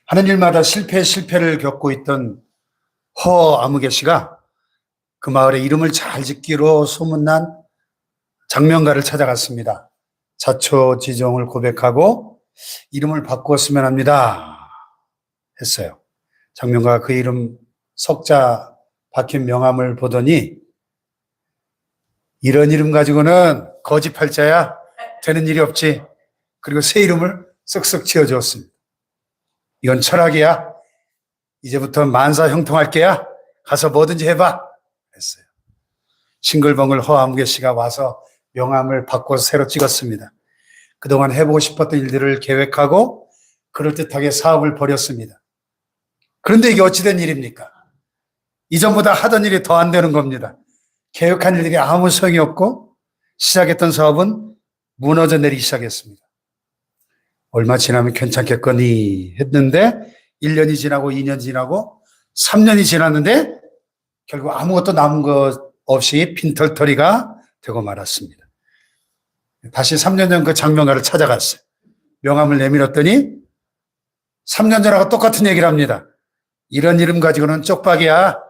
하는 일마다 실패를 겪고 있던 허아무개 씨가 그 마을에 이름을 잘 짓기로 소문난 장명가를 찾아갔습니다. 자초지종을 고백하고 이름을 바꾸었으면 합니다 했어요. 장명가가 그 이름 석자 박힌 명함을 보더니 이런 이름 가지고는 거지팔자야, 되는 일이 없지. 그리고 새 이름을 쓱쓱 지어주었습니다. 이건 철학이야. 이제부터 만사 형통할 게야. 가서 뭐든지 해봐 했어요. 싱글벙글 허아무개 씨가 와서 명함을 바꿔서 새로 찍었습니다. 그동안 해보고 싶었던 일들을 계획하고 그럴듯하게 사업을 벌였습니다. 그런데 이게 어찌된 일입니까? 이전보다 하던 일이 더 안 되는 겁니다. 계획한 일들이 아무 소용이 없고 시작했던 사업은 무너져 내리기 시작했습니다. 얼마 지나면 괜찮겠거니 했는데 1년이 지나고 2년이 지나고 3년이 지났는데 결국 아무것도 남은 것 없이 빈털터리가 되고 말았습니다. 다시 3년 전 그 장명가를 찾아갔어요. 명함을 내밀었더니 3년 전하고 똑같은 얘기를 합니다. 이런 이름 가지고는 쪽박이야.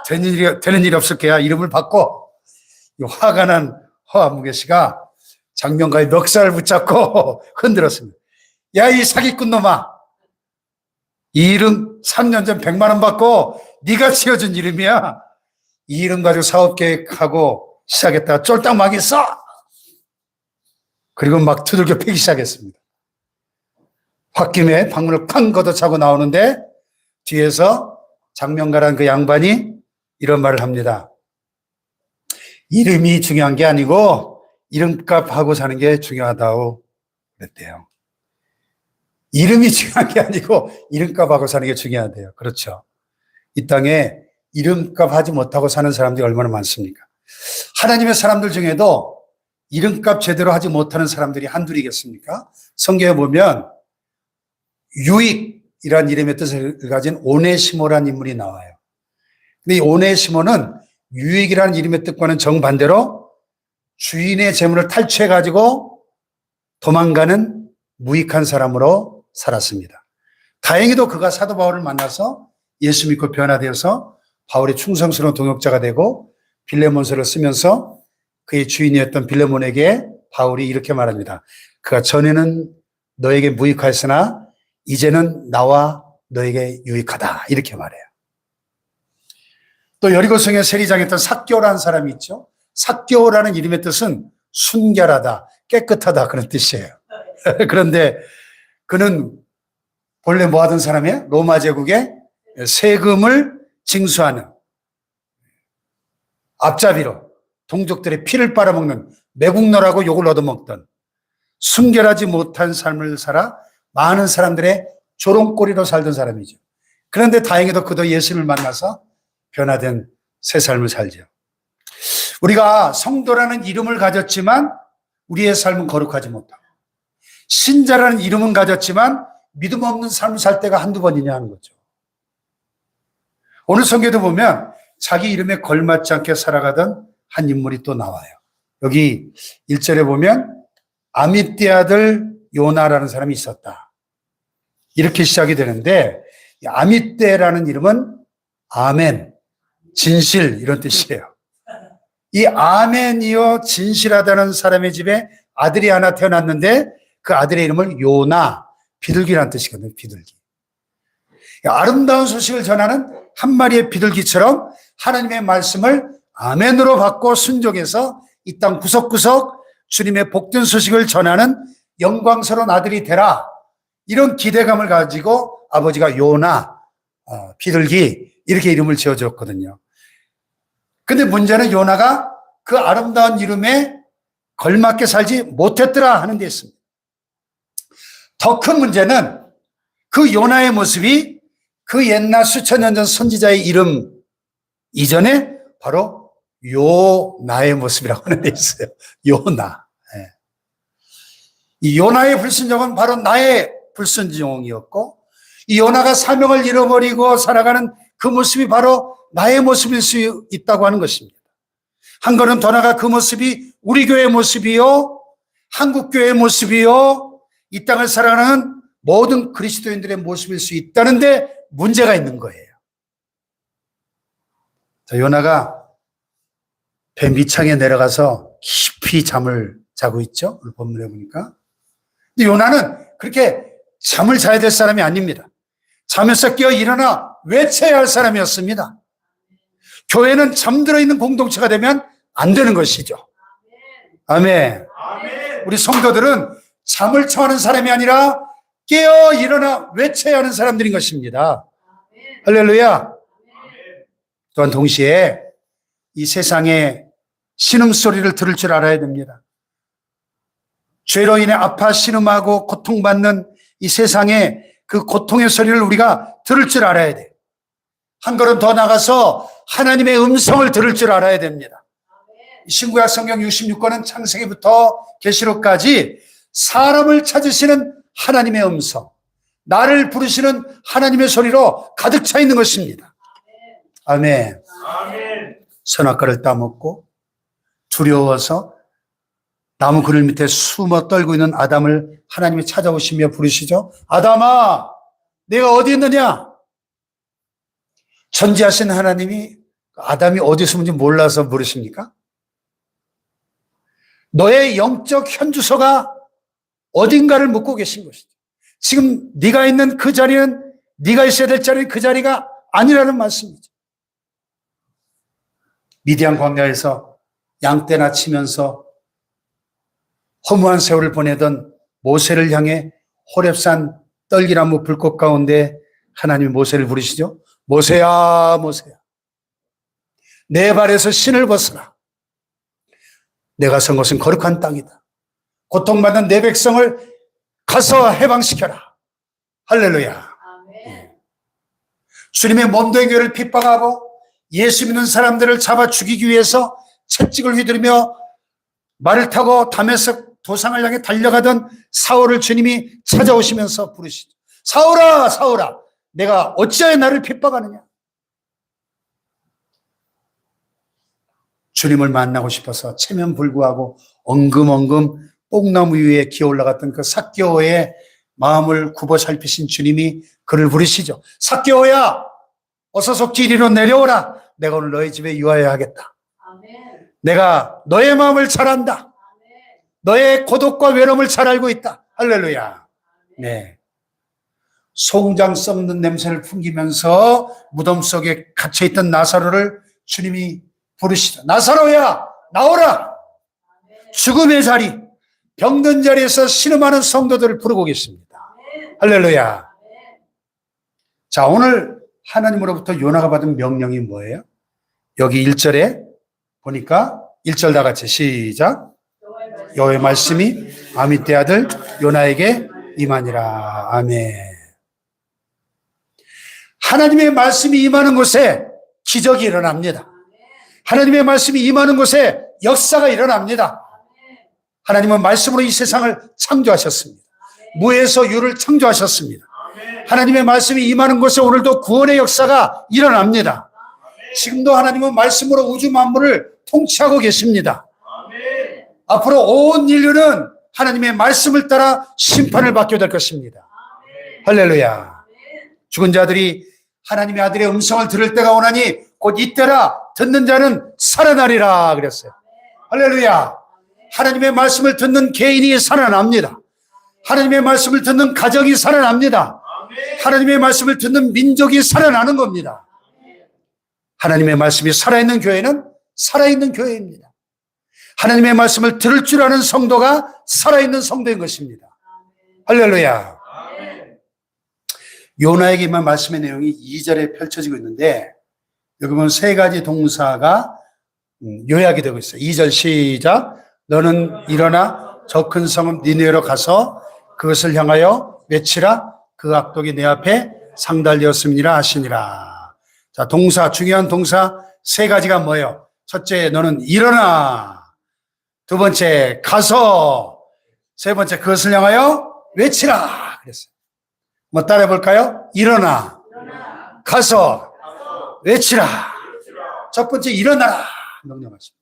되는 일이 없을 게야. 이름을 바꿔. 화가 난 허아무개 씨가 장명가의 멱살을 붙잡고 흔들었습니다. 야, 이 사기꾼 놈아. 이 이름 3년 전 100만 원 받고 네가 지어준 이름이야. 이 이름 가지고 사업 계획하고 시작했다가 쫄딱 망했어. 그리고 막 두들겨 패기 시작했습니다. 홧김에 방문을 쾅 걷어차고 나오는데 뒤에서 장명가라는 그 양반이 이런 말을 합니다. 이름이 중요한 게 아니고 이름값 하고 사는 게 중요하다고 그랬대요. 이름이 중요한 게 아니고 이름값 하고 사는 게 중요하대요. 그렇죠. 이 땅에 이름값 하지 못하고 사는 사람들이 얼마나 많습니까? 하나님의 사람들 중에도 이름값 제대로 하지 못하는 사람들이 한둘이겠습니까? 성경에 보면 유익이란 이름의 뜻을 가진 오네시모라는 인물이 나와요. 근데 이 오네시모는 유익이라는 이름의 뜻과는 정반대로 주인의 재물을 탈취해가지고 도망가는 무익한 사람으로 살았습니다. 다행히도 그가 사도 바울을 만나서 예수 믿고 변화되어서 바울의 충성스러운 동역자가 되고 빌레몬서를 쓰면서 그의 주인이었던 빌레몬에게 바울이 이렇게 말합니다. 그가 전에는 너에게 무익하였으나 이제는 나와 너에게 유익하다. 이렇게 말해요. 또 여리고성에 세리장했던 삭개오라는 사람이 있죠. 삭개오라는 이름의 뜻은 순결하다, 깨끗하다 그런 뜻이에요. 그런데 그는 본래 뭐 하던 사람이에요? 로마 제국에 세금을 징수하는 앞잡이로 동족들의 피를 빨아먹는 매국노라고 욕을 얻어먹던 순결하지 못한 삶을 살아 많은 사람들의 조롱거리로 살던 사람이죠. 그런데 다행히도 그도 예수를 만나서 변화된 새 삶을 살죠. 우리가 성도라는 이름을 가졌지만 우리의 삶은 거룩하지 못하고 신자라는 이름은 가졌지만 믿음 없는 삶을 살 때가 한두 번이냐 하는 거죠. 오늘 성경에도 보면 자기 이름에 걸맞지 않게 살아가던 한 인물이 또 나와요. 여기 1절에 보면 아미떼 아들 요나라는 사람이 있었다. 이렇게 시작이 되는데 아미떼라는 이름은 아멘, 진실 이런 뜻이에요. 이 아멘이요 진실하다는 사람의 집에 아들이 하나 태어났는데 그 아들의 이름을 요나, 비둘기라는 뜻이거든요. 비둘기. 아름다운 소식을 전하는 한 마리의 비둘기처럼 하나님의 말씀을 아멘으로 받고 순종해서 이 땅 구석구석 주님의 복된 소식을 전하는 영광스러운 아들이 되라. 이런 기대감을 가지고 아버지가 요나, 비둘기 이렇게 이름을 지어줬거든요. 근데 문제는 요나가 그 아름다운 이름에 걸맞게 살지 못했더라 하는 데 있습니다. 더 큰 문제는 그 요나의 모습이 그 옛날 수천 년 전 선지자의 이름 이전에 바로 요나의 모습이라고 하는 데 있어요. 요나. 네. 이 요나의 불순종은 바로 나의 불순종이었고 이 요나가 사명을 잃어버리고 살아가는 그 모습이 바로 나의 모습일 수 있다고 하는 것입니다. 한 걸음 더 나아가 그 모습이 우리 교회의 모습이요, 한국 교회의 모습이요, 이 땅을 살아가는 모든 그리스도인들의 모습일 수 있다는데 문제가 있는 거예요. 자, 요나가 배 밑창에 내려가서 깊이 잠을 자고 있죠. 오늘 본문에 보니까. 근데 요나는 그렇게 잠을 자야 될 사람이 아닙니다. 잠에서 깨어 일어나 외쳐야 할 사람이었습니다. 교회는 잠들어 있는 공동체가 되면 안 되는 것이죠. 아멘. 우리 성도들은 잠을 청하는 사람이 아니라 깨어 일어나 외쳐야 하는 사람들인 것입니다. 할렐루야. 또한 동시에 이 세상에 신음소리를 들을 줄 알아야 됩니다. 죄로 인해 아파 신음하고 고통받는 이 세상에 그 고통의 소리를 우리가 들을 줄 알아야 돼요. 한 걸음 더 나가서 하나님의 음성을 들을 줄 알아야 됩니다. 신구약 성경 66권은 창세기부터 계시록까지 사람을 찾으시는 하나님의 음성, 나를 부르시는 하나님의 소리로 가득 차 있는 것입니다. 아멘. 선악과를 따먹고 두려워서 나무 그늘 밑에 숨어 떨고 있는 아담을 하나님이 찾아오시며 부르시죠. 아담아, 내가 어디 있느냐? 전지하신 하나님이 아담이 어디 숨은지 몰라서 부르십니까? 너의 영적 현주소가 어딘가를 묻고 계신 것이죠. 지금 네가 있는 그 자리는, 네가 있어야 될 자리는 그 자리가 아니라는 말씀이죠. 미디안 광야에서 양떼나 치면서 허무한 세월을 보내던 모세를 향해 호렙산 떨기나무 불꽃 가운데 하나님이 모세를 부르시죠. 모세야, 모세야, 내 발에서 신을 벗어라. 내가 선 곳은 거룩한 땅이다. 고통받는 내 백성을 가서 해방시켜라. 할렐루야. 주님의 몸된 교회를 핍박하고 예수 믿는 사람들을 잡아 죽이기 위해서 채찍을 휘두르며 말을 타고 다메섹 도상을 향해 달려가던 사울을 주님이 찾아오시면서 부르시죠. 사울아, 사울아, 내가 어찌하여 나를 핍박하느냐? 주님을 만나고 싶어서 체면불구하고 엉금엉금 뽕나무 위에 기어 올라갔던 그 삭개오의 마음을 굽어 살피신 주님이 그를 부르시죠. 삭개오야, 어서 속히 이리로 내려오라. 내가 오늘 너희 집에 유하여야 하겠다. 아멘. 내가 너의 마음을 잘 안다. 아멘. 너의 고독과 외로움을 잘 알고 있다. 할렐루야. 아멘. 네. 송장 썩는 냄새를 풍기면서 무덤 속에 갇혀있던 나사로를 주님이 부르시죠. 나사로야, 나오라. 아멘. 죽음의 자리, 병든 자리에서 신음하는 성도들을 부르고 계십니다. 아멘. 할렐루야. 아멘. 자, 오늘 하나님으로부터 요나가 받은 명령이 뭐예요? 여기 1절에 보니까 1절 다 같이 시작. 여호와의 말씀이 아미떼 아들 요나에게 임하니라. 아멘. 하나님의 말씀이 임하는 곳에 기적이 일어납니다. 하나님의 말씀이 임하는 곳에 역사가 일어납니다. 하나님은 말씀으로 이 세상을 창조하셨습니다. 무에서 유를 창조하셨습니다. 하나님의 말씀이 임하는 곳에 오늘도 구원의 역사가 일어납니다. 지금도 하나님은 말씀으로 우주 만물을 통치하고 계십니다. 앞으로 온 인류는 하나님의 말씀을 따라 심판을 받게 될 것입니다. 할렐루야. 죽은 자들이 하나님의 아들의 음성을 들을 때가 오나니 곧 이때라 듣는 자는 살아나리라 그랬어요. 할렐루야. 하나님의 말씀을 듣는 개인이 살아납니다. 하나님의 말씀을 듣는 가정이 살아납니다. 하나님의 말씀을 듣는 민족이 살아나는 겁니다. 하나님의 말씀이 살아있는 교회는 살아있는 교회입니다. 하나님의 말씀을 들을 줄 아는 성도가 살아있는 성도인 것입니다. 할렐루야. 요나에게만 말씀의 내용이 2절에 펼쳐지고 있는데 여기 보면 세 가지 동사가 요약이 되고 있어요. 2절 시작. 너는 일어나 저 큰 성읍 니느웨로 가서 그것을 향하여 외치라. 그 악독이 내 앞에 상달되었음이니라 하시니라. 자, 동사, 중요한 동사 세 가지가 뭐예요? 첫째, 너는 일어나. 두 번째, 가서. 세 번째, 그것을 향하여 외치라. 그랬어요. 뭐 따라해 볼까요? 일어나. 가서. 외치라. 첫 번째, 일어나라. 명령하십니다.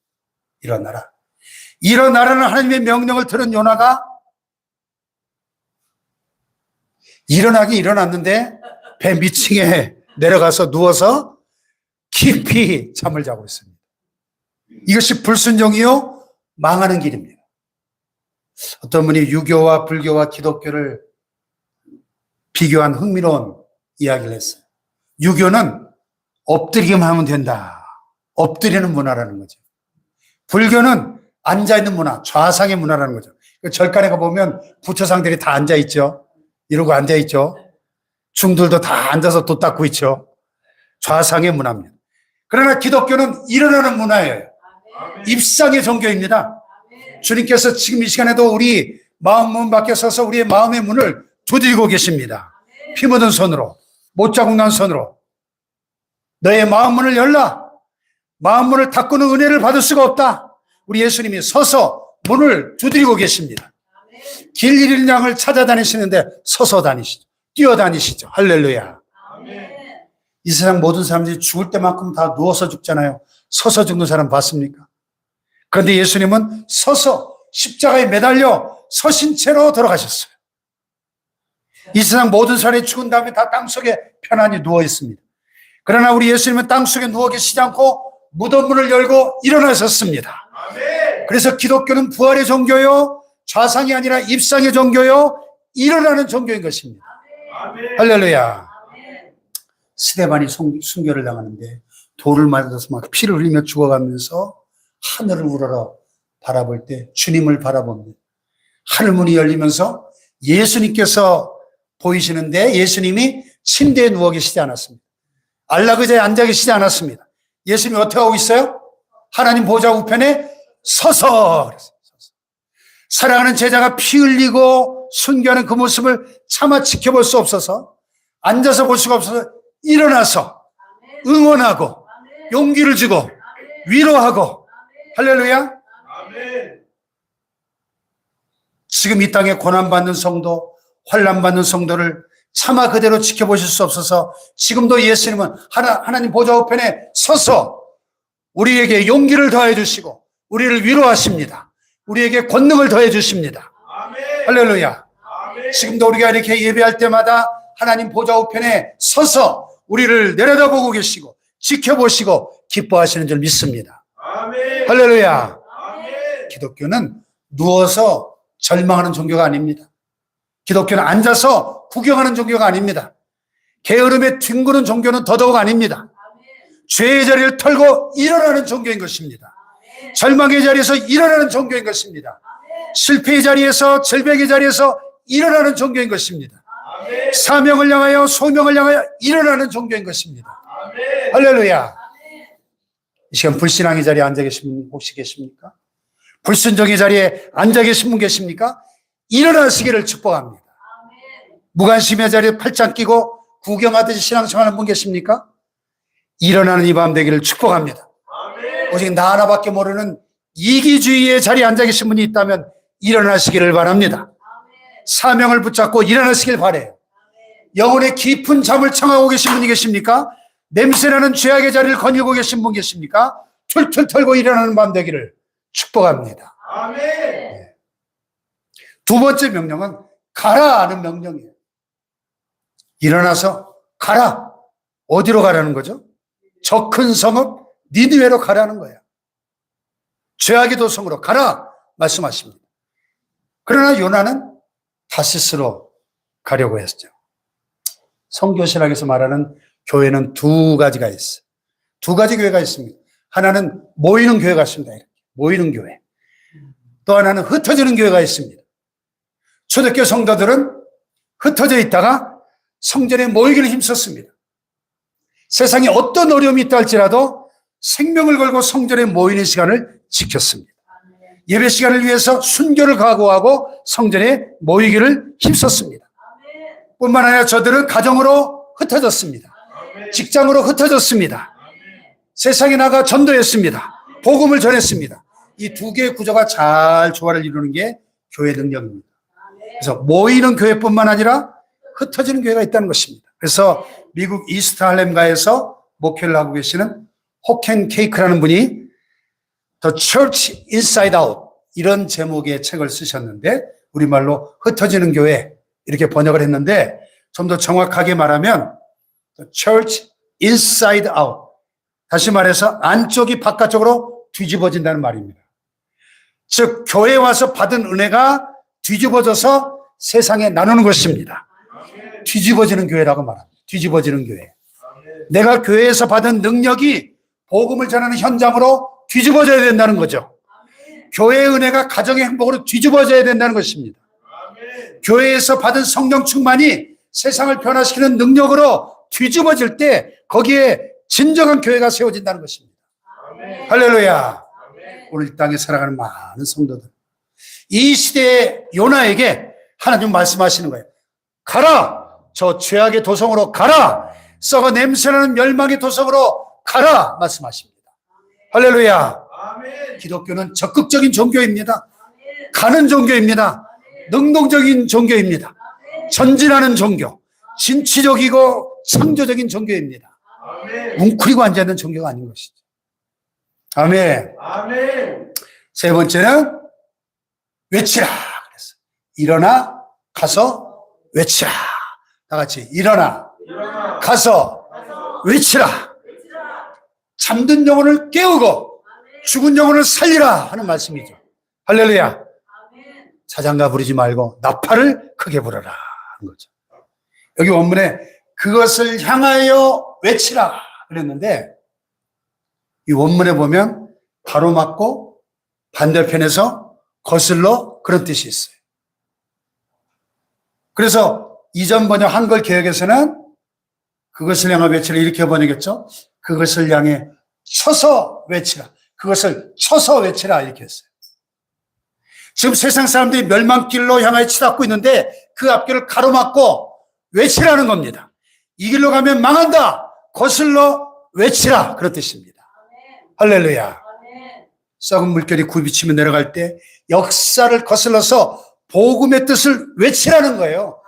일어나라. 일어나라는 하나님의 명령을 들은 요나가 일어나긴 일어났는데 배 밑층에 내려가서 누워서 깊이 잠을 자고 있습니다. 이것이 불순종이요 망하는 길입니다. 어떤 분이 유교와 불교와 기독교를 비교한 흥미로운 이야기를 했어요. 유교는 엎드리기만 하면 된다. 엎드리는 문화라는 거죠. 불교는 앉아있는 문화, 좌상의 문화라는 거죠. 절간에 가보면 부처상들이 다 앉아있죠. 이러고 앉아있죠. 중들도 다 앉아서 도 닦고 있죠. 좌상의 문화입니다. 그러나 기독교는 일어나는 문화예요. 입상의 종교입니다. 주님께서 지금 이 시간에도 우리 마음 문 밖에 서서 우리의 마음의 문을 두드리고 계십니다. 피 묻은 손으로, 못자국 난 손으로 너의 마음 문을 열라. 마음 문을 닫고는 은혜를 받을 수가 없다. 우리 예수님이 서서 문을 두드리고 계십니다. 길 잃은 양을 찾아다니시는데 서서 다니시죠. 뛰어다니시죠. 할렐루야. 이 세상 모든 사람들이 죽을 때만큼 다 누워서 죽잖아요. 서서 죽는 사람 봤습니까? 그런데 예수님은 서서 십자가에 매달려 서신 채로 돌아가셨어요. 이 세상 모든 사람이 죽은 다음에 다 땅속에 편안히 누워 있습니다. 그러나 우리 예수님은 땅속에 누워 계시지 않고 무덤문을 열고 일어나셨습니다. 그래서 기독교는 부활의 종교요, 좌상이 아니라 입상의 종교요, 일어나는 종교인 것입니다. 할렐루야. 스데반이 순교를 당하는데 돌을 맞아서 막 피를 흘리며 죽어가면서 하늘을 우러러 바라볼 때 주님을 바라봅니다. 하늘문이 열리면서 예수님께서 보이시는데 예수님이 침대에 누워 계시지 않았습니다. 안락의자에 앉아 계시지 않았습니다. 예수님이 어떻게 하고 있어요? 하나님 보좌 우편에 서서. 사랑하는 제자가 피 흘리고 순교하는 그 모습을 차마 지켜볼 수 없어서 앉아서 볼 수가 없어서 일어나서 응원하고 용기를 주고 위로하고. 할렐루야. 지금 이 땅에 고난받는 성도, 환난받는 성도를 차마 그대로 지켜보실 수 없어서 지금도 예수님은 하나님 보좌 우편에 서서 우리에게 용기를 더해 주시고 우리를 위로하십니다. 우리에게 권능을 더해 주십니다. 할렐루야. 지금도 우리가 이렇게 예배할 때마다 하나님 보좌 우편에 서서 우리를 내려다보고 계시고 지켜보시고 기뻐하시는 줄 믿습니다. 할렐루야. 기독교는 누워서 절망하는 종교가 아닙니다. 기독교는 앉아서 구경하는 종교가 아닙니다. 게으름에 뒹구는 종교는 더더욱 아닙니다. 죄의 자리를 털고 일어나는 종교인 것입니다. 절망의 자리에서 일어나는 종교인 것입니다. 실패의 자리에서, 절벽의 자리에서 일어나는 종교인 것입니다. 사명을 향하여, 소명을 향하여 일어나는 종교인 것입니다. 할렐루야. 이 시간 불신앙의 자리에 앉아 계신 분 혹시 계십니까? 불순종의 자리에 앉아 계신 분 계십니까? 일어나시기를 축복합니다. 무관심의 자리에 팔짱 끼고 구경하듯이 신앙생활하는 분 계십니까? 일어나는 이 밤 되기를 축복합니다. 오직 나 하나밖에 모르는 이기주의의 자리에 앉아 계신 분이 있다면 일어나시기를 바랍니다. 사명을 붙잡고 일어나시길 바래요. 영혼의 깊은 잠을 청하고 계신 분이 계십니까? 냄새나는 죄악의 자리를 거닐고 계신 분 계십니까? 툴툴 털고 일어나는 밤 되기를 축복합니다. 네. 두 번째 명령은 가라는 명령이에요. 일어나서 가라. 어디로 가라는 거죠? 저 큰 성읍 니느웨로 가라는 거예요. 죄악의 도성으로 가라 말씀하십니다. 그러나 요나는 다시스로 가려고 했죠. 성교신학에서 말하는 교회는 두 가지가 있어요. 두 가지 교회가 있습니다. 하나는 모이는 교회가 있습니다. 이렇게. 모이는 교회. 또 하나는 흩어지는 교회가 있습니다. 초대교회 성도들은 흩어져 있다가 성전에 모이기를 힘썼습니다. 세상에 어떤 어려움이 있다 할지라도 생명을 걸고 성전에 모이는 시간을 지켰습니다. 예배 시간을 위해서 순교를 각오하고 성전에 모이기를 힘썼습니다. 뿐만 아니라 저들은 가정으로 흩어졌습니다. 직장으로 흩어졌습니다. 세상에 나가 전도했습니다. 복음을 전했습니다. 이 두 개의 구조가 잘 조화를 이루는 게 교회 능력입니다. 그래서 모이는 교회뿐만 아니라 흩어지는 교회가 있다는 것입니다. 그래서 미국 이스트 할렘가에서 목회를 하고 계시는 호켄 케이크라는 분이 The Church Inside Out 이런 제목의 책을 쓰셨는데 우리말로 흩어지는 교회 이렇게 번역을 했는데 좀 더 정확하게 말하면 church inside out. 다시 말해서 안쪽이 바깥쪽으로 뒤집어진다는 말입니다. 즉 교회에 와서 받은 은혜가 뒤집어져서 세상에 나누는 것입니다. 뒤집어지는 교회라고 말합니다. 뒤집어지는 교회. 내가 교회에서 받은 능력이 복음을 전하는 현장으로 뒤집어져야 된다는 거죠. 교회의 은혜가 가정의 행복으로 뒤집어져야 된다는 것입니다. 교회에서 받은 성령 충만이 세상을 변화시키는 능력으로 뒤집어질 때 거기에 진정한 교회가 세워진다는 것입니다. 할렐루야. 오늘 이 땅에 살아가는 많은 성도들, 이 시대의 요나에게 하나님 말씀하시는 거예요. 가라, 저 죄악의 도성으로 가라, 썩어 냄새나는 멸망의 도성으로 가라 말씀하십니다. 할렐루야. 기독교는 적극적인 종교입니다. 가는 종교입니다. 능동적인 종교입니다. 전진하는 종교, 진취적이고 창조적인 종교입니다. 웅크리고 앉아있는 종교가 아닌 것이죠. 아멘. 세 번째는 외치라 그랬어. 일어나 가서 외치라. 다 같이 일어나 가서 외치라. 잠든 영혼을 깨우고 죽은 영혼을 살리라 하는 말씀이죠. 할렐루야. 자장가 부르지 말고 나팔을 크게 불어라 하는 거죠. 여기 원문에 그것을 향하여 외치라 그랬는데 이 원문에 보면 바로 맞고 반대편에서 거슬러 그런 뜻이 있어요. 그래서 이전 번역 한글 개혁에서는 그것을 향해 외치라 이렇게 번역했죠. 그것을 향해 쳐서 외치라. 그것을 쳐서 외치라 이렇게 했어요. 지금 세상 사람들이 멸망길로 향하여 치닫고 있는데 그 앞길을 가로막고 외치라는 겁니다. 이 길로 가면 망한다. 거슬러 외치라 그런 뜻입니다. 할렐루야. 썩은 물결이 굽이치며 내려갈 때 역사를 거슬러서 복음의 뜻을 외치라는 거예요.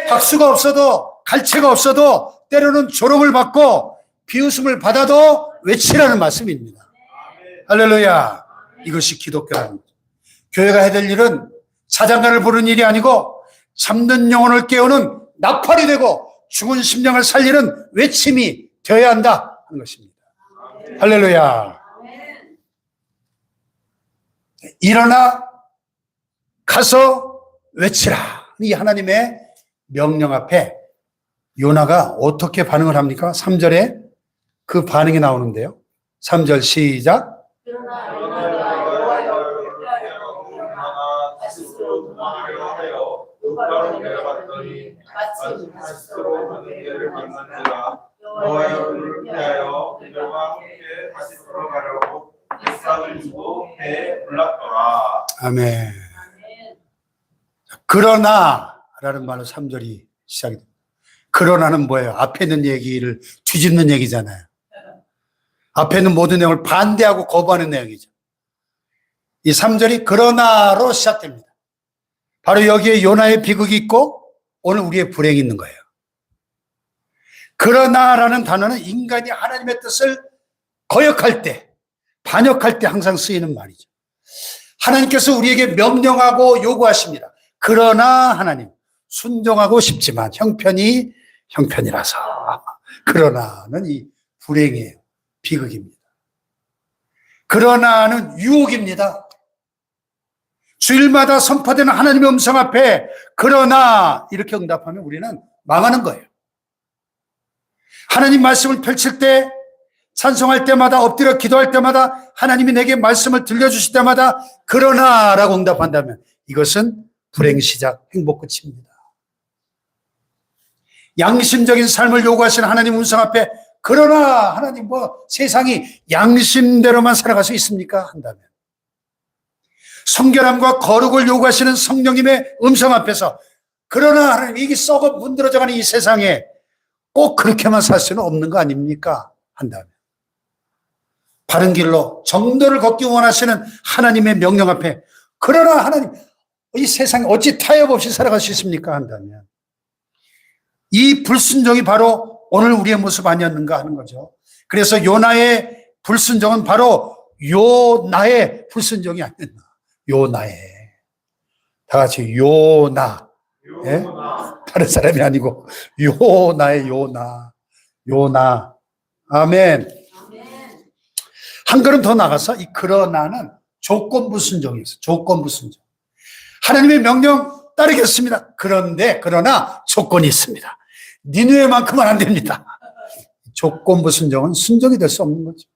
박수가 없어도 갈채가 없어도 때로는 조롱을 받고 비웃음을 받아도 외치라는 말씀입니다. 할렐루야. 이것이 기독교라는 거죠. 교회가 해야 될 일은 자장가를 부르는 일이 아니고 잠든 영혼을 깨우는 나팔이 되고 죽은 심령을 살리는 외침이 되어야 한다 하는 것입니다. 할렐루야. 일어나 가서 외치라. 이 하나님의 명령 앞에 요나가 어떻게 반응을 합니까? 3절에 그 반응이 나오는데요. 3절 시작. 여호와를 피하여 그들과 함께 다시 돌아가려고 일상을 주고 배에 올랐더라. 아멘. 그러나라는 말로 3절이 시작이 됩니다. 그러나는 뭐예요? 앞에 있는 얘기를 뒤집는 얘기잖아요. 앞에 있는 모든 내용을 반대하고 거부하는 내용이죠. 이 3절이 그러나로 시작됩니다. 바로 여기에 요나의 비극이 있고 오늘 우리의 불행이 있는 거예요. 그러나라는 단어는 인간이 하나님의 뜻을 거역할 때, 반역할 때 항상 쓰이는 말이죠. 하나님께서 우리에게 명령하고 요구하십니다. 그러나 하나님, 순종하고 싶지만 형편이 형편이라서. 그러나는 이 불행이에요. 비극입니다. 그러나는 유혹입니다. 주일마다 선포되는 하나님의 음성 앞에 그러나 이렇게 응답하면 우리는 망하는 거예요. 하나님 말씀을 펼칠 때, 찬송할 때마다, 엎드려 기도할 때마다, 하나님이 내게 말씀을 들려주실 때마다 그러나라고 응답한다면 이것은 불행 시작, 행복 끝입니다. 양심적인 삶을 요구하시는 하나님 음성 앞에 그러나 하나님 뭐 세상이 양심대로만 살아갈 수 있습니까? 한다면 성결함과 거룩을 요구하시는 성령님의 음성 앞에서 그러나 하나님 이게 썩어 문드러져가는 이 세상에 꼭 그렇게만 살 수는 없는 거 아닙니까? 한다면 바른 길로 정도를 걷기 원하시는 하나님의 명령 앞에 그러나 하나님 이 세상에 어찌 타협 없이 살아갈 수 있습니까? 한다면 이 불순종이 바로 오늘 우리의 모습 아니었는가 하는 거죠. 그래서 요나의 불순종은 바로 요나의 불순종이 아니었나. 요나의 다 같이 요나. 예? 다른 사람이 아니고 요나의 요나. 요나. 아멘. 한 걸음 더 나가서 이 그러나는 조건부 순종이었어요. 조건부 순종. 하나님의 명령 따르겠습니다. 그런데 그러나 조건이 있습니다. 니느웨만큼은 안 됩니다. 조건부 순종은 순종이 될 수 없는 거죠.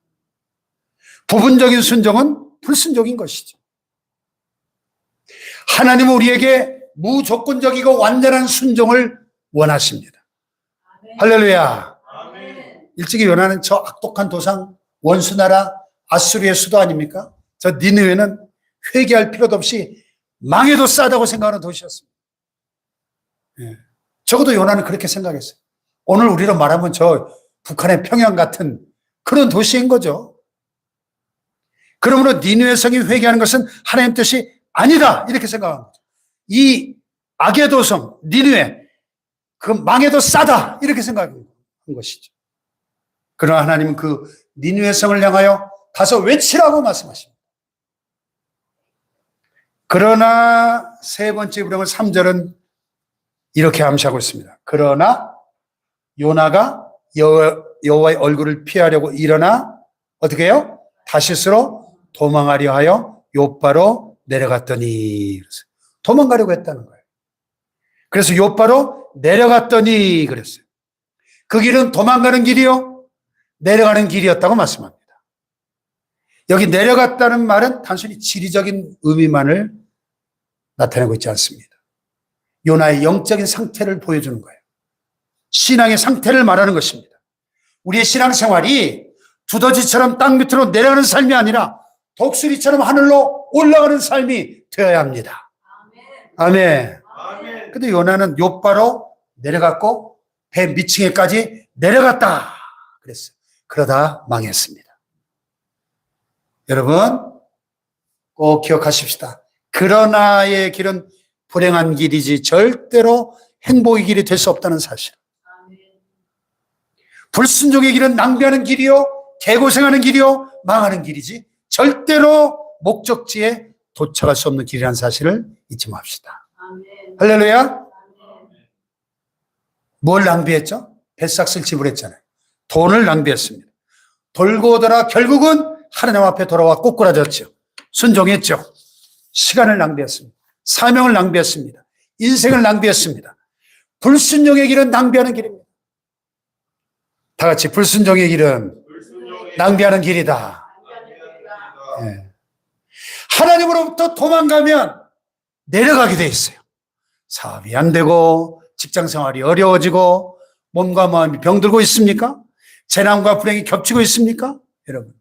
부분적인 순종은 불순종인 것이죠. 하나님은 우리에게 무조건적이고 완전한 순종을 원하십니다. 할렐루야. 일찍이 요나는 저 악독한 도상 원수나라 아수르의 수도 아닙니까? 저 니느웨는 회개할 필요도 없이 망해도 싸다고 생각하는 도시였습니다. 예. 적어도 요나는 그렇게 생각했어요. 오늘 우리로 말하면 저 북한의 평양 같은 그런 도시인 거죠. 그러므로 니느웨 성이 회개하는 것은 하나님 뜻이 아니다 이렇게 생각한 거죠. 이 악의 도성 니느웨 그 망해도 싸다 이렇게 생각한 것이죠. 그러나 하나님은 그 니느웨 성을 향하여 가서 외치라고 말씀하십니다. 그러나 세 번째 부령은 3절은 이렇게 암시하고 있습니다. 그러나 요나가 여호와의 얼굴을 피하려고 일어나 어떻게 해요? 다시스로 도망하려 하여 요바로 내려갔더니 도망가려고 했다는 거예요. 그래서 요바로 내려갔더니 그랬어요. 그 길은 도망가는 길이요 내려가는 길이었다고 말씀합니다. 여기 내려갔다는 말은 단순히 지리적인 의미만을 나타내고 있지 않습니다. 요나의 영적인 상태를 보여주는 거예요. 신앙의 상태를 말하는 것입니다. 우리의 신앙생활이 두더지처럼 땅 밑으로 내려가는 삶이 아니라 독수리처럼 하늘로 올라가는 삶이 되어야 합니다. 아멘. 근데 요나는 욥바로 내려갔고 배 밑층에까지 내려갔다 그랬어요. 그러다 망했습니다. 여러분 꼭 기억하십시다. 그러나의 길은 불행한 길이지 절대로 행복의 길이 될 수 없다는 사실. 불순종의 길은 낭비하는 길이요 개고생하는 길이요 망하는 길이지 절대로 목적지에 도착할 수 없는 길이라는 사실을 잊지 맙시다. 할렐루야. 뭘 낭비했죠? 뱃삭을 지불했잖아요. 돈을 낭비했습니다. 돌고 돌아 결국은 하나님 앞에 돌아와 꼬꾸라졌죠. 순종했죠. 시간을 낭비했습니다. 사명을 낭비했습니다. 인생을 낭비했습니다. 불순종의 길은 낭비하는 길입니다. 다 같이 불순종의 길은 낭비하는 길이다. 네. 하나님으로부터 도망가면 내려가게 돼 있어요. 사업이 안 되고 직장 생활이 어려워지고 몸과 마음이 병들고 있습니까? 재난과 불행이 겹치고 있습니까? 여러분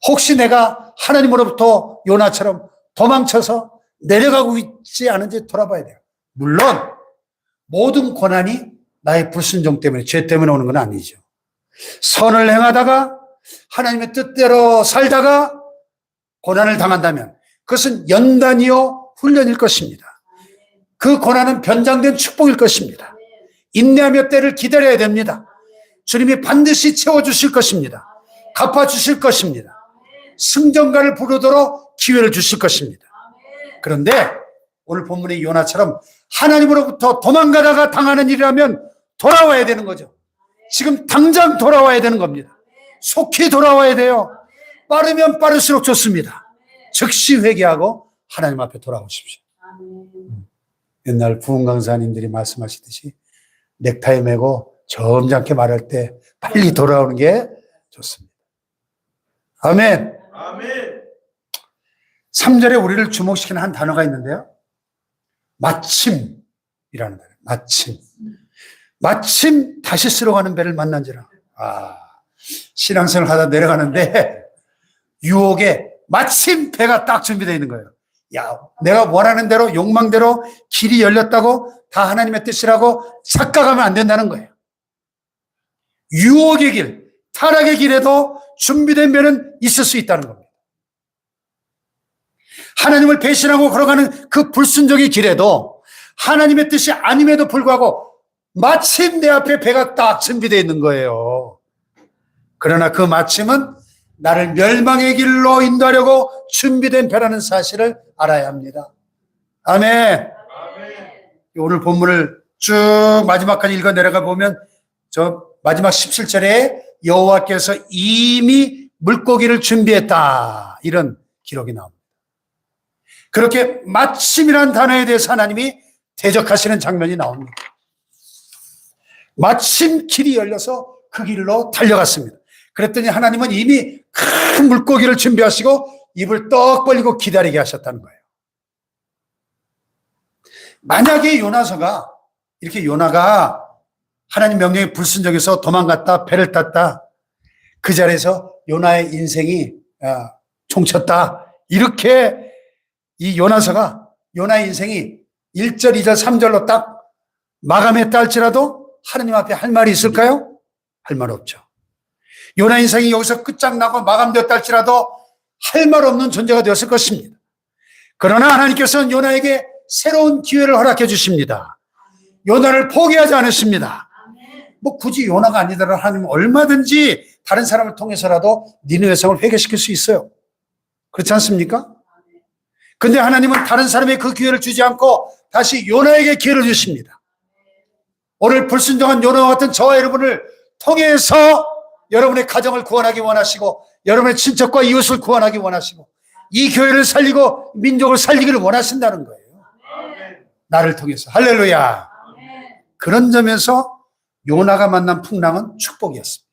혹시 내가 하나님으로부터 요나처럼 도망쳐서 내려가고 있지 않은지 돌아봐야 돼요. 물론 모든 고난이 나의 불순종 때문에 죄 때문에 오는 건 아니죠. 선을 행하다가 하나님의 뜻대로 살다가 고난을 당한다면 그것은 연단이요 훈련일 것입니다. 그 고난은 변장된 축복일 것입니다. 인내하며 때를 기다려야 됩니다. 주님이 반드시 채워주실 것입니다. 갚아주실 것입니다. 승전가를 부르도록 기회를 주실 것입니다. 그런데 오늘 본문의 요나처럼 하나님으로부터 도망가다가 당하는 일이라면 돌아와야 되는 거죠. 지금 당장 돌아와야 되는 겁니다. 속히 돌아와야 돼요. 빠르면 빠를수록 좋습니다. 즉시 회개하고 하나님 앞에 돌아오십시오. 옛날 부흥 강사님들이 말씀하시듯이 넥타이 매고 점잖게 말할 때 빨리 돌아오는 게 좋습니다. 아멘. 아멘. 3절에 우리를 주목시키는 한 단어가 있는데요. 마침이라는 단어. 마침 다시 쓸어가는 배를 만난지라. 신앙생활 하다 내려가는데 유혹에 마침 배가 딱 준비되어 있는 거예요. 야, 내가 원하는 대로 욕망대로 길이 열렸다고 다 하나님의 뜻이라고 착각하면 안 된다는 거예요. 유혹의 길, 타락의 길에도 준비된 배는 있을 수 있다는 겁니다. 하나님을 배신하고 걸어가는 그 불순종의 길에도 하나님의 뜻이 아님에도 불구하고 마침 내 앞에 배가 딱 준비되어 있는 거예요. 그러나 그 마침은 나를 멸망의 길로 인도하려고 준비된 배라는 사실을 알아야 합니다. 아멘. 오늘 본문을 쭉 마지막까지 읽어 내려가 보면 저 마지막 17절에 여호와께서 이미 물고기를 준비했다. 이런 기록이 나옵니다. 그렇게 마침이라는 단어에 대해서 하나님이 대적하시는 장면이 나옵니다. 마침 길이 열려서 그 길로 달려갔습니다. 그랬더니 하나님은 이미 큰 물고기를 준비하시고 입을 떡 벌리고 기다리게 하셨다는 거예요. 만약에 요나가 하나님 명령에 불순종해서 도망갔다 배를 탔다, 그 자리에서 요나의 인생이 종쳤다, 이렇게 이 요나의 인생이 1절, 2절, 3절로 딱 마감했다 할지라도 하나님 앞에 할 말이 있을까요? 할 말 없죠. 요나 인생이 여기서 끝장나고 마감되었다 할지라도 할 말 없는 존재가 되었을 것입니다. 그러나 하나님께서는 요나에게 새로운 기회를 허락해 주십니다. 요나를 포기하지 않으십니다. 뭐 굳이 요나가 아니더라도 하나님은 얼마든지 다른 사람을 통해서라도 니느웨 성을 회개시킬 수 있어요. 그렇지 않습니까? 근데 하나님은 다른 사람에게 그 기회를 주지 않고 다시 요나에게 기회를 주십니다. 오늘 불순종한 요나와 같은 저와 여러분을 통해서 여러분의 가정을 구원하기 원하시고 여러분의 친척과 이웃을 구원하기 원하시고 이 교회를 살리고 민족을 살리기를 원하신다는 거예요. 나를 통해서. 할렐루야. 그런 점에서 요나가 만난 풍랑은 축복이었습니다.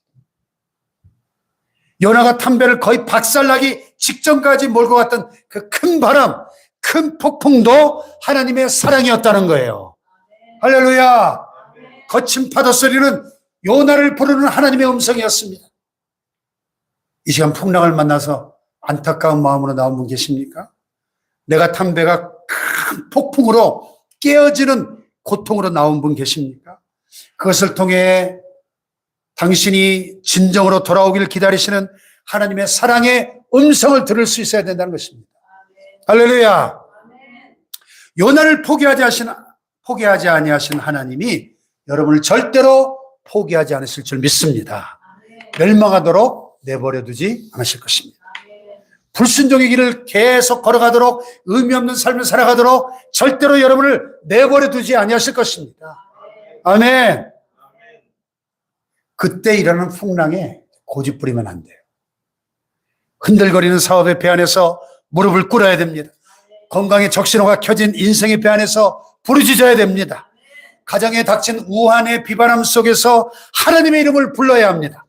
요나가 탄 배를 거의 박살나기 직전까지 몰고 갔던 그 큰 바람, 큰 폭풍도 하나님의 사랑이었다는 거예요. 할렐루야. 거친 파도 소리는 요나를 부르는 하나님의 음성이었습니다. 이 시간 풍랑을 만나서 안타까운 마음으로 나온 분 계십니까? 내가 탄 배가 큰 폭풍으로 깨어지는 고통으로 나온 분 계십니까? 그것을 통해 당신이 진정으로 돌아오기를 기다리시는 하나님의 사랑의 음성을 들을 수 있어야 된다는 것입니다. 할렐루야. 요나를 포기하지 아니하신 하나님이 여러분을 절대로 포기하지 않으실 줄 믿습니다. 멸망하도록 내버려 두지 않으실 것입니다. 불순종의 길을 계속 걸어가도록 의미 없는 삶을 살아가도록 절대로 여러분을 내버려 두지 아니하실 것입니다. 아멘. 그때 일어나는 풍랑에 고집 부리면 안 돼요. 흔들거리는 사업의 배 안에서 무릎을 꿇어야 됩니다. 건강의 적신호가 켜진 인생의 배 안에서 부르짖어야 됩니다. 가정에 닥친 우한의 비바람 속에서 하나님의 이름을 불러야 합니다.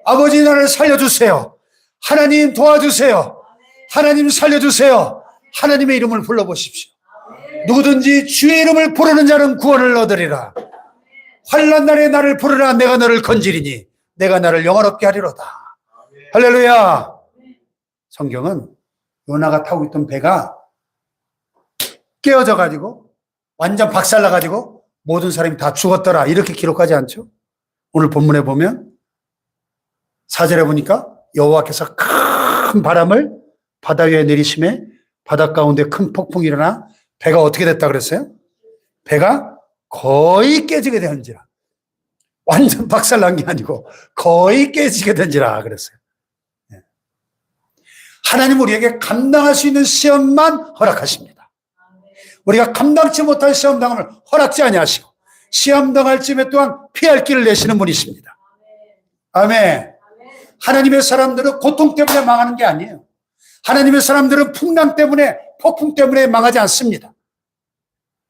아버지, 나를 살려주세요. 하나님 도와주세요. 하나님 살려주세요. 하나님의 이름을 불러보십시오. 누구든지 주의 이름을 부르는 자는 구원을 얻으리라. 환난 날에 나를 부르라. 내가 너를 건지리니 내가 나를 영화롭게 하리로다. 할렐루야. 성경은 요나가 타고 있던 배가 깨어져 가지고 완전 박살나 가지고 모든 사람이 다 죽었더라 이렇게 기록하지 않죠? 오늘 본문에 보면 4절에 보니까 여호와께서 큰 바람을 바다 위에 내리심에 바다 가운데 큰 폭풍이 일어나 배가 어떻게 됐다 그랬어요? 배가 거의 깨지게 된지라. 완전 박살난 게 아니고 거의 깨지게 된지라 그랬어요. 하나님 우리에게 감당할 수 있는 시험만 허락하십니다. 우리가 감당치 못할 시험 당함을 허락지 아니하시고 시험 당할 쯤에 또한 피할 길을 내시는 분이십니다. 아멘. 하나님의 사람들은 고통 때문에 망하는 게 아니에요. 하나님의 사람들은 풍랑 때문에, 폭풍 때문에 망하지 않습니다.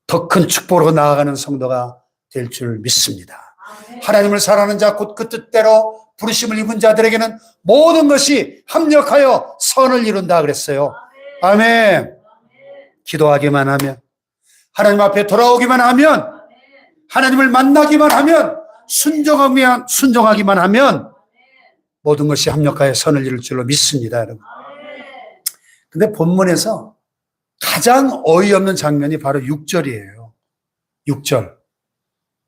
더 큰 축복으로 나아가는 성도가 될 줄 믿습니다. 하나님을 사랑하는 자 곧 그 뜻대로 부르심을 입은 자들에게는 모든 것이 합력하여 선을 이룬다 그랬어요. 아멘. 기도하기만 하면, 하나님 앞에 돌아오기만 하면, 하나님을 만나기만 하면, 순종하기만 하면 모든 것이 합력하여 선을 이룰 줄로 믿습니다, 여러분. 근데 본문에서 가장 어이없는 장면이 바로 6절이에요. 6절.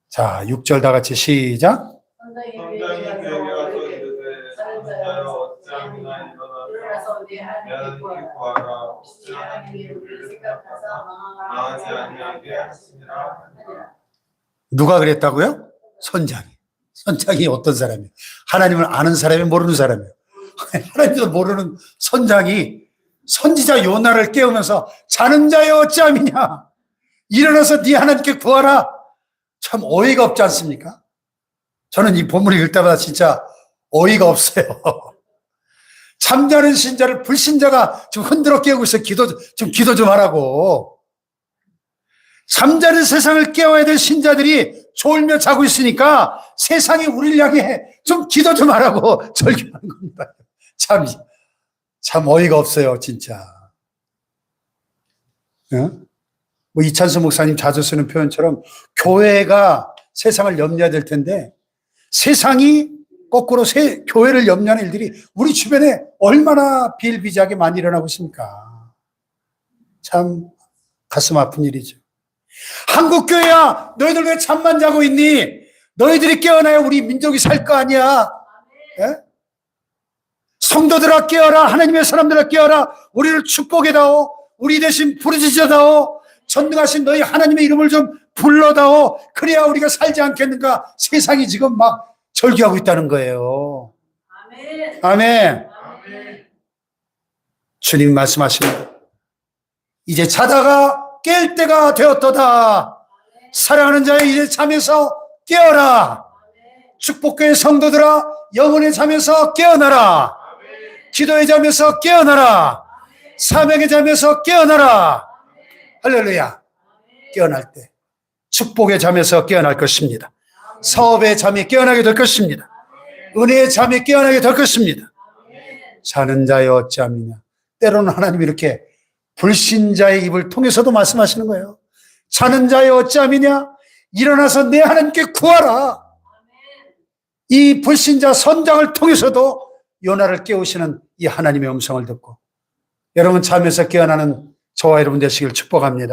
자, 6절 다 같이 시작. 성장이 교회에 와서 이르되 자여 어찌함이나 일어나서 나는 기뻐하라. 어찌하나 이를 생각하사 망하지 아니하게 하시니라. 누가 그랬다고요? 선장이 어떤 사람이에요? 하나님을 아는 사람이 모르는 사람이에요. 하나님도 모르는 선장이 선지자 요나를 깨우면서 자는 자여 어찌함이냐, 일어나서 네 하나님께 구하라. 참 어이가 없지 않습니까? 저는 이 본문을 읽을 때마다 진짜 어이가 없어요. 잠자는 신자를 불신자가 지금 흔들어 깨우고 있어. 기도 좀 하라고. 잠자는 세상을 깨워야 될 신자들이 졸며 자고 있으니까 세상이 우리를 향해 좀 기도 좀 하라고 절규하는 겁니다. 참 어이가 없어요, 진짜. 뭐 이찬수 목사님 자주 쓰는 표현처럼 교회가 세상을 염려해야 될 텐데 세상이 거꾸로 교회를 염려하는 일들이 우리 주변에 얼마나 비일비재하게 많이 일어나고 있습니까? 참 가슴 아픈 일이죠. 한국교회야, 너희들 왜 잠만 자고 있니? 너희들이 깨어나야 우리 민족이 살 거 아니야. 예? 성도들아 깨어라. 하나님의 사람들아 깨어라. 우리를 축복해다오. 우리 대신 부르짖어다오. 전능하신 너희 하나님의 이름을 좀 불러다오. 그래야 우리가 살지 않겠는가. 세상이 지금 막 절규하고 있다는 거예요. 아멘. 아멘. 아멘. 주님 말씀하십니다. 이제 자다가 깰 때가 되었도다. 사랑하는 자여 이제 잠에서 깨어라. 축복교회 성도들아 영혼의 잠에서 깨어나라. 기도의 잠에서 깨어나라. 사명의 잠에서 깨어나라. 할렐루야. 깨어날 때 축복의 잠에서 깨어날 것입니다. 사업의 잠이 깨어나게 될 것입니다. 은혜의 잠이 깨어나게 될 것입니다. 자는 자여 어찌함이냐. 때로는 하나님이 이렇게 불신자의 입을 통해서도 말씀하시는 거예요. 자는 자여 어찌함이냐. 일어나서 내 하나님께 구하라. 이 불신자 선장을 통해서도 요나를 깨우시는 이 하나님의 음성을 듣고 여러분 잠에서 깨어나는 저와 여러분 되시길 축복합니다.